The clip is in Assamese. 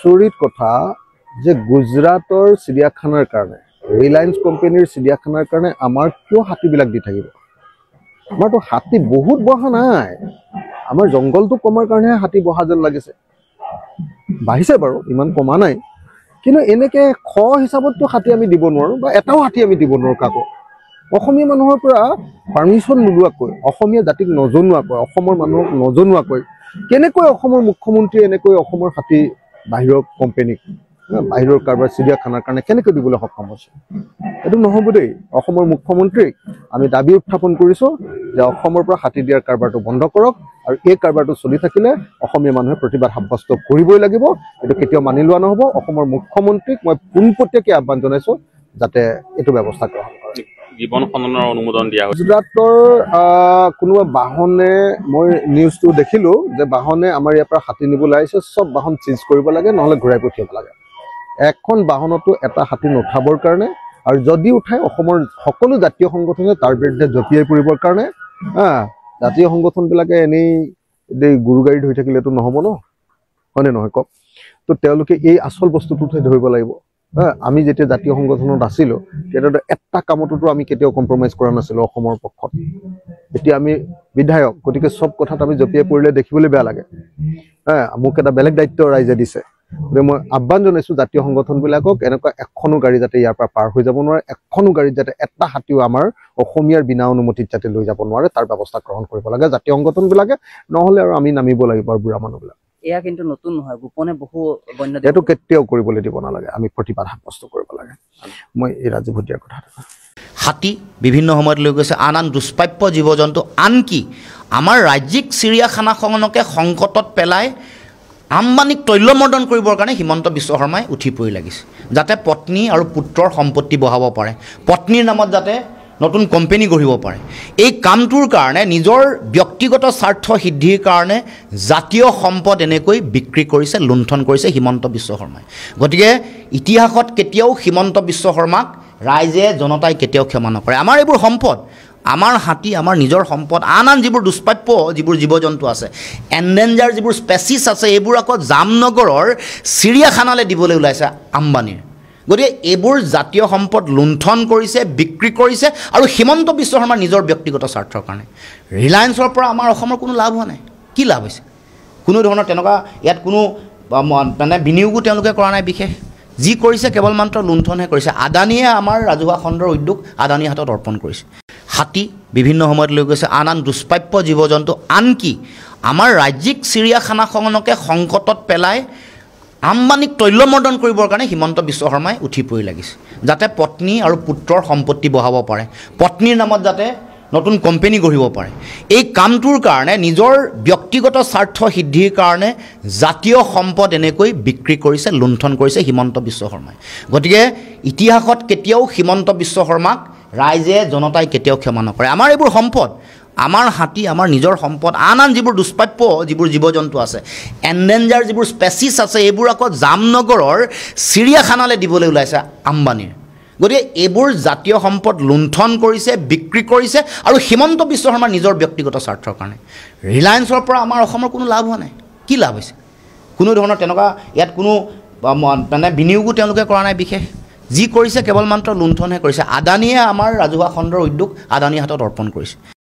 আচৰিত কথা যে গুজৰাটৰ চিৰিয়াখানাৰ কাৰণে ৰিলায়েন্স কোম্পানীৰ চিৰিয়াখানাৰ কাৰণে আমাৰ কিয় হাতীবিলাক দি থাকিব আমাৰতো হাতী বহুত বহা নাই আমাৰ জংগলটো কমাৰ কাৰণেহে হাতী বহা যেন লাগিছে বাঢ়িছে বাৰু ইমান কমা নাই কিন্তু এনেকে খ হিচাপততো হাতী আমি দিব নোৱাৰো বা এটাও হাতী আমি দিব নোৱাৰো কাকো অসমীয়া মানুহৰ পৰা পাৰমিশন নোলোৱাকৈ অসমীয়া জাতিক নজনোৱাকৈ অসমৰ মানুহক নজনোৱাকৈ কেনেকৈ অসমৰ মুখ্যমন্ত্ৰী এনেকৈ অসমৰ হাতী বাহিৰৰ কোম্পানীক বাহিৰৰ কাৰোবাৰ চিৰিয়াখানাৰ কাৰণে কেনেকৈ দিবলৈ সক্ষম হৈছে এইটো নহ'ব দেই অসমৰ মুখ্যমন্ত্ৰীক আমি দাবী উত্থাপন কৰিছোঁ যে অসমৰ পৰা হাতী দিয়াৰ কাৰবাৰটো বন্ধ কৰক আৰু এই কাৰবাৰটো চলি থাকিলে অসমীয়া মানুহে প্ৰতিবাদ সাব্যস্ত কৰিবই লাগিব এইটো কেতিয়াও মানি লোৱা নহ'ব অসমৰ মুখ্যমন্ত্ৰীক মই পোনপটীয়াকৈ আহ্বান জনাইছোঁ যাতে এইটো ব্যৱস্থা গ্ৰহণ কৰে জীৱন খননৰ অনুমোদন দিয়া হৈছে গুজৰাটৰ কোনোবা বাহনে মই নিউজটো দেখিলোঁ যে বাহনে আমাৰ ইয়াৰ পৰা হাতী নিবলৈ আহিছে চব বাহন চিজ কৰিব লাগে নহ'লে ঘূৰাই পঠিয়াব লাগে এখন বাহনতো এটা হাতী নুঠাবৰ কাৰণে আৰু যদি উঠাই অসমৰ সকলো জাতীয় সংগঠনে তাৰ বিৰুদ্ধে জঁপিয়াই পৰিবৰ কাৰণে জাতীয় সংগঠনবিলাকে এনেই গুৰু গাড়ীত হৈ থাকিলেতো নহ'ব ন হয়নে নহয় কওক তো তেওঁলোকে এই আচল বস্তুটোহে ধৰিব লাগিব আমি যেতিয়া জাতীয় সংগঠনত আছিলোঁ তেতিয়া এটা কামতো আমি কেতিয়াও কম্প্ৰমাইজ কৰা নাছিলোঁ অসমৰ পক্ষত এতিয়া আমি বিধায়ক গতিকে চব কথাত আমি জঁপিয়াই পৰিলে দেখিবলৈ বেয়া লাগে মোক এটা বেলেগ দায়িত্ব ৰাইজে দিছে গতিকে মই আহ্বান জনাইছোঁ জাতীয় সংগঠনবিলাকক এনেকুৱা এখনো গাড়ী যাতে ইয়াৰ পৰা পাৰ হৈ যাব নোৱাৰে এখনো গাড়ীত যাতে এটা হাতীও আমাৰ অসমীয়াৰ বিনা অনুমতিত যাতে লৈ যাব নোৱাৰে তাৰ ব্যৱস্থা গ্ৰহণ কৰিব লাগে জাতীয় সংগঠনবিলাকে নহ'লে আৰু আমি নামিব লাগিব আৰু বুঢ়া মানুহবিলাক এয়া কিন্তু নতুন নহয় গোপনে বহু বন্য এইটো কেতিয়াও কৰিবলৈ দিব নালাগে আমি প্ৰতিবাদ সাব্যস্ত কৰিব লাগে মই এই ৰাজীৱ ভূটিয়াৰ কথা হাতী বিভিন্ন সময়ত লৈ গৈছে আন আন দুষ্প্ৰাপ্য জীৱ জন্তু আনকি আমাৰ ৰাজ্যিক চিৰিয়াখানাখনকে সংকটত পেলাই আম্বানীক তৈলমৰ্দন কৰিবৰ কাৰণে হিমন্ত বিশ্ব শৰ্মাই উঠি পৰি লাগিছে যাতে পত্নী আৰু পুত্ৰৰ সম্পত্তি বঢ়াব পাৰে পত্নীৰ নামত যাতে নতুন কোম্পানী গঢ়িব পাৰে এই কামটোৰ কাৰণে নিজৰ ব্যক্তিগত স্বাৰ্থ সিদ্ধিৰ কাৰণে জাতীয় সম্পদ এনেকৈ বিক্ৰী কৰিছে লুণ্ঠন কৰিছে হিমন্ত বিশ্ব শৰ্মাই গতিকে ইতিহাসত কেতিয়াও হিমন্ত বিশ্ব শৰ্মাক ৰাইজে জনতাই কেতিয়াও ক্ষমা নকৰে আমাৰ এইবোৰ সম্পদ আমাৰ হাতী আমাৰ নিজৰ সম্পদ আন আন যিবোৰ দুষ্প্ৰাপ্য যিবোৰ জীৱ জন্তু আছে এণ্ডেঞ্জাৰ যিবোৰ স্পেচিছ আছে এইবোৰ আকৌ জামনগৰৰ চিৰিয়াখানালৈ দিবলৈ ওলাইছে আম্বানীৰ গতিকে এইবোৰ জাতীয় সম্পদ লুণ্ঠন কৰিছে বিক্ৰী কৰিছে আৰু হিমন্ত বিশ্ব শৰ্মাৰ নিজৰ ব্যক্তিগত স্বাৰ্থৰ কাৰণে ৰিলায়েন্সৰ পৰা আমাৰ অসমৰ কোনো লাভ হোৱা নাই কি লাভ হৈছে কোনো ধৰণৰ তেনেকুৱা ইয়াত কোনো মানে বিনিয়োগো তেওঁলোকে কৰা নাই বিশেষ যি কৰিছে কেৱল মাত্ৰ লুণ্ঠনহে কৰিছে আদানীয়ে আমাৰ ৰাজহুৱা খণ্ডৰ উদ্যোগ আদানীৰ হাতত অৰ্পণ কৰিছে হাতী বিভিন্ন সময়ত লৈ গৈছে আন আন দুষ্প্ৰাপ্য জীৱ জন্তু আনকি আমাৰ ৰাজ্যিক চিৰিয়াখানাখনকে সংকটত পেলাই আম্বানীক তৈলমৰ্দন কৰিবৰ কাৰণে হিমন্ত বিশ্ব শৰ্মাই উঠি পৰি লাগিছে যাতে পত্নী আৰু পুত্ৰৰ সম্পত্তি বঢ়াব পাৰে পত্নীৰ নামত যাতে নতুন কোম্পানী গঢ়িব পাৰে এই কামটোৰ কাৰণে নিজৰ ব্যক্তিগত স্বাৰ্থ সিদ্ধিৰ কাৰণে জাতীয় সম্পদ এনেকৈ বিক্ৰী কৰিছে লুণ্ঠন কৰিছে হিমন্ত বিশ্ব শৰ্মাই গতিকে ইতিহাসত কেতিয়াও হিমন্ত বিশ্ব শৰ্মাক ৰাইজে জনতাই কেতিয়াও ক্ষমা নকৰে আমাৰ এইবোৰ সম্পদ আমাৰ হাতী আমাৰ নিজৰ সম্পদ আন আন যিবোৰ দুষ্প্ৰাপ্য যিবোৰ জীৱ জন্তু আছে এণ্ডেঞ্জাৰ যিবোৰ স্পেচিছ আছে এইবোৰ আকৌ জামনগৰৰ চিৰিয়াখানালৈ দিবলৈ ওলাইছে আম্বানীৰ গতিকে এইবোৰ জাতীয় সম্পদ লুণ্ঠন কৰিছে বিক্ৰী কৰিছে আৰু হিমন্ত বিশ্ব শৰ্মাৰ নিজৰ ব্যক্তিগত স্বাৰ্থৰ কাৰণে ৰিলায়েন্সৰ পৰা আমাৰ অসমৰ কোনো লাভ হোৱা নাই কি লাভ হৈছে কোনো ধৰণৰ তেনেকুৱা ইয়াত কোনো মানে বিনিয়োগো তেওঁলোকে কৰা নাই বিশেষ যি কৰিছে কেৱল মাত্ৰ লুণ্ঠনহে কৰিছে আদানীয়ে আমাৰ ৰাজহুৱা খণ্ডৰ উদ্যোগ আদানীৰ হাতত অৰ্পণ কৰিছে